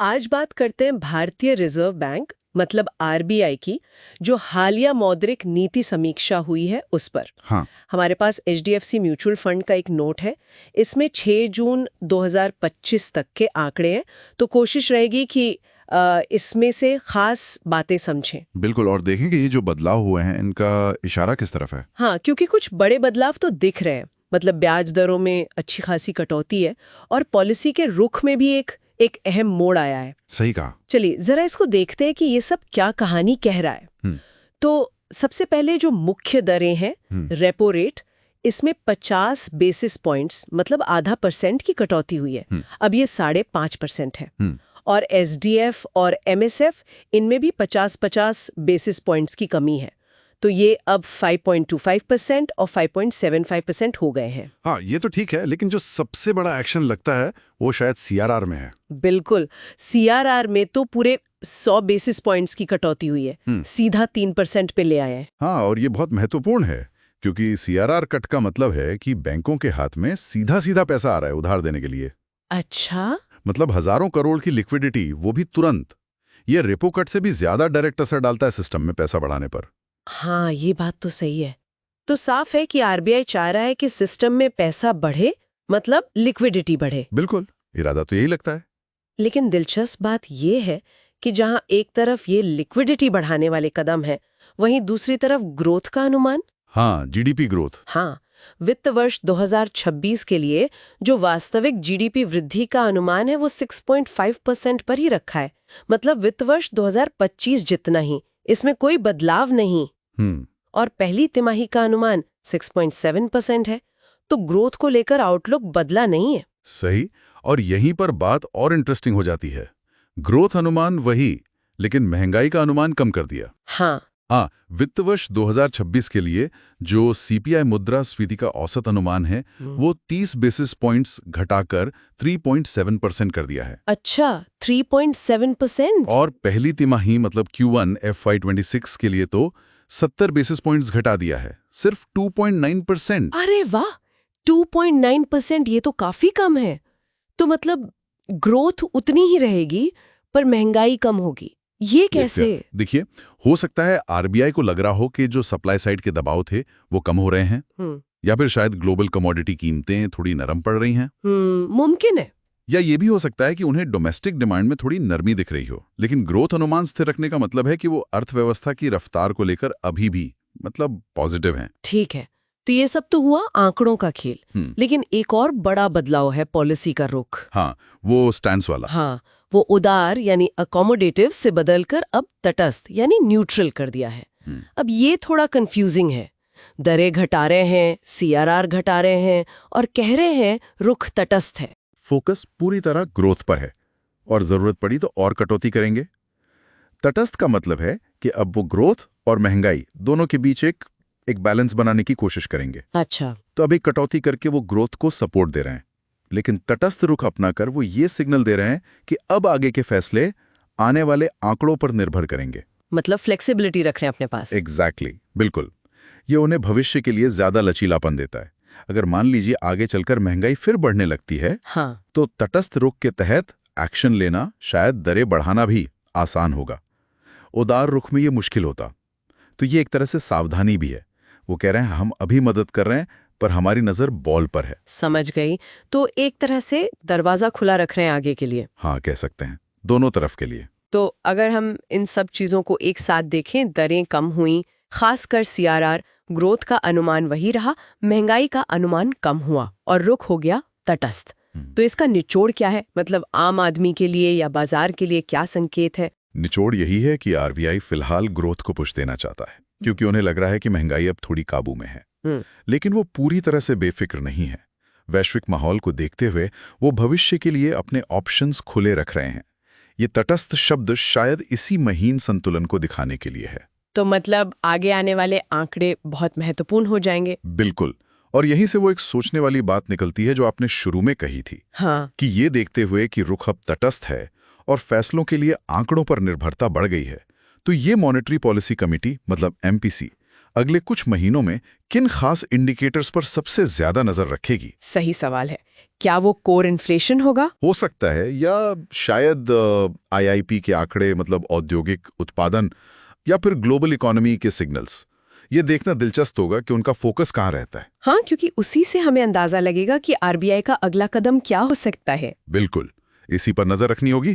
आज बात करते हैं भारतीय रिजर्व बैंक मतलब आरबीआई की, जो हालिया मौद्रिक नीति समीक्षा हुई है उस पर। हाँ। हमारे पास एचडीएफसी म्यूचुअल फंड का एक नोट है। इसमें 6 जून 2025 तक के आंकड़े हैं, तो कोशिश रहेगी कि इसमें से खास बातें समझें। बिल्कुल, और देखें कि ये जो बदलाव हुए हैं इनका इशारा किस तरफ है। हाँ, क्योंकि कुछ बड़े बदलाव तो दिख रहे हैं। मतलब ब्याज दरों में अच्छी खासी कटौती है और पॉलिसी के रुख में भी एक अहम मोड़ आया है। सही कहा। चलिए जरा इसको देखते हैं कि ये सब क्या कहानी कह रहा है। तो सबसे पहले जो मुख्य दरें हैं, रेपो रेट, इसमें 50 बेसिस पॉइंट्स मतलब आधा % की कटौती हुई है। अब ये 5.5% है। और एसडीएफ और एमएसएफ, इनमें भी 50-50 बेसिस पॉइंट्स की कमी है। तो ये अब 5.25% और 5.75% हो गए हैं। हाँ, ये तो ठीक है, लेकिन जो सबसे बड़ा एक्शन लगता है वो शायद सीआरआर में है। बिल्कुल, सीआरआर में तो पूरे 100 बेसिस पॉइंट्स की कटौती हुई है। सीधा 3% पे ले आए हैं। हाँ, और ये बहुत महत्वपूर्ण है क्योंकि सीआरआर कट का मतलब है कि बैंकों के हाथ में सीधा सीधा पैसा आ रहा है उधार देने के लिए। अच्छा, मतलब हजारों करोड़ की लिक्विडिटी, वो भी तुरंत। ये रेपो कट से भी ज्यादा डायरेक्ट असर डालता है सिस्टम में पैसा बढ़ाने पर। हाँ, ये बात तो सही है। तो साफ है कि आरबीआई चाह रहा है कि सिस्टम में पैसा बढ़े, मतलब लिक्विडिटी बढ़े। बिल्कुल, इरादा तो यही लगता है। लेकिन दिलचस्प बात ये है कि जहां एक तरफ ये लिक्विडिटी बढ़ाने वाले कदम है, वहीं दूसरी तरफ ग्रोथ का अनुमान। हाँ, जीडीपी ग्रोथ। हाँ, वित्त वर्ष 2026 के लिए जो वास्तविक जीडीपी वृद्धि का अनुमान है वो 6.5% पर ही रखा है। मतलब वित्त वर्ष 2025 जितना ही, इसमें कोई बदलाव नहीं। और पहली तिमाही का अनुमान 6.7% है। तो ग्रोथ को लेकर आउटलुक बदला नहीं है। सही, और यहीं पर बात और इंटरेस्टिंग हो जाती है। ग्रोथ अनुमान वही, लेकिन महंगाई का अनुमान कम कर दिया। हाँ, वित्त वर्ष 2026 के लिए जो सीपीआई मुद्रास्फीति का औसत अनुमान है वो 30 बेसिस पॉइंट्स घटाकर 3.7% कर दिया है। अच्छा, 3.7%। और पहली तिमाही मतलब Q1 FY26 के लिए तो 70 बेसिस पॉइंट्स घटा दिया है, सिर्फ 2.9%। अरे वाह, 2.9%, ये तो काफी कम है। तो मतलब ग्रोथ उतनी ही रहेगी पर महंगाई कम होगी। ये कैसे? देखिए, हो सकता है आरबीआई को लग रहा हो कि जो सप्लाई साइड के दबाव थे वो कम हो रहे हैं, या फिर शायद ग्लोबल कमोडिटी कीमतें थोड़ी नरम पड़ रही हैं। मुमकिन है। या ये भी हो सकता है कि उन्हें डोमेस्टिक डिमांड में थोड़ी नरमी दिख रही हो। लेकिन ग्रोथ अनुमान स्थिर रखने का मतलब है कि वो अर्थव्यवस्था की रफ्तार को लेकर अभी भी मतलब पॉजिटिव हैं। ठीक है, तो ये सब तो हुआ आंकड़ों का खेल। लेकिन एक और बड़ा बदलाव है पॉलिसी का रुख। हाँ, वो स्टैंस वाला। हाँ, वो उदार यानी अकोमोडेटिव से बदलकर अब तटस्थ यानी न्यूट्रल कर दिया है। अब ये थोड़ा कंफ्यूजिंग है। दरें घटा रहे हैं, सीआरआर घटा रहे हैं और कह रहे हैं रुख तटस्थ है। फोकस पूरी तरह ग्रोथ पर है और जरूरत पड़ी तो और कटौती करेंगे। तटस्थ का मतलब है कि अब वो ग्रोथ और महंगाई दोनों के बीच एक बैलेंस बनाने की कोशिश करेंगे। अच्छा, तो अभी कटौती करके वो ग्रोथ को सपोर्ट दे रहे हैं, लेकिन तटस्थ रुख अपनाकर वो ये सिग्नल दे रहे हैं कि अब आगे के फैसले आने वाले आंकड़ों पर निर्भर करेंगे। मतलब फ्लेक्सिबिलिटी रख रहे हैं अपने पास। एग्जैक्टली, बिल्कुल। ये उन्हें भविष्य के लिए ज्यादा लचीलापन देता है। अगर मान लीजिए आगे चलकर महंगाई फिर बढ़ने लगती है, हाँ, तो तटस्थ रुख के तहत एक्शन लेना, शायद दरें बढ़ाना भी आसान होगा। उदार रुख में ये मुश्किल होता। तो ये एक तरह से सावधानी भी है। वो कह रहे हैं हम अभी मदद कर रहे हैं पर हमारी नजर बॉल पर है। समझ गई। तो एक तरह से दरवाजा खुला रख रहे हैं आगे के लिए। हाँ, कह सकते हैं, दोनों तरफ के लिए। तो अगर हम इन सब चीजों को एक साथ देखें, दरें कम हुई, खासकर सीआरआर, ग्रोथ का अनुमान वही रहा, महंगाई का अनुमान कम हुआ और रुख हो गया तटस्थ। तो इसका निचोड़ क्या है? मतलब आम आदमी के लिए या बाजार के लिए क्या संकेत है? निचोड़ यही है कि आरबीआई फिलहाल ग्रोथ को पुश देना चाहता है क्योंकि उन्हें लग रहा है कि महंगाई अब थोड़ी काबू में है। लेकिन वो पूरी तरह से बेफिक्र नहीं है। वैश्विक माहौल को देखते हुए वो भविष्य के लिए अपने ऑप्शंस खुले रख रहे हैं। ये तटस्थ शब्द शायद इसी महीन संतुलन को दिखाने के लिए है। तो मतलब आगे आने वाले आंकड़े बहुत महत्वपूर्ण हो जाएंगे। बिल्कुल, और यहीं से वो एक सोचने वाली बात निकलती है जो आपने शुरू में कही थी। हाँ, कि ये देखते हुए कि रुख अब तटस्थ है और फैसलों के लिए आंकड़ों पर निर्भरता बढ़ गई है, तो ये मॉनेटरी पॉलिसी कमेटी मतलब एमपीसी अगले कुछ महीनों में किन खास इंडिकेटर्स पर सबसे ज्यादा नजर रखेगी? सही सवाल है। क्या वो कोर इन्फ्लेशन होगा? हो सकता है, या शायद आईआईपी के आंकड़े, मतलब औद्योगिक उत्पादन, या फिर ग्लोबल इकोनॉमी के सिग्नल्स। ये देखना दिलचस्प होगा कि उनका फोकस कहाँ रहता है। हाँ, क्योंकि उसी से हमें अंदाजा लगेगा कि आरबीआई का अगला कदम क्या हो सकता है। बिल्कुल, इसी पर नजर रखनी होगी।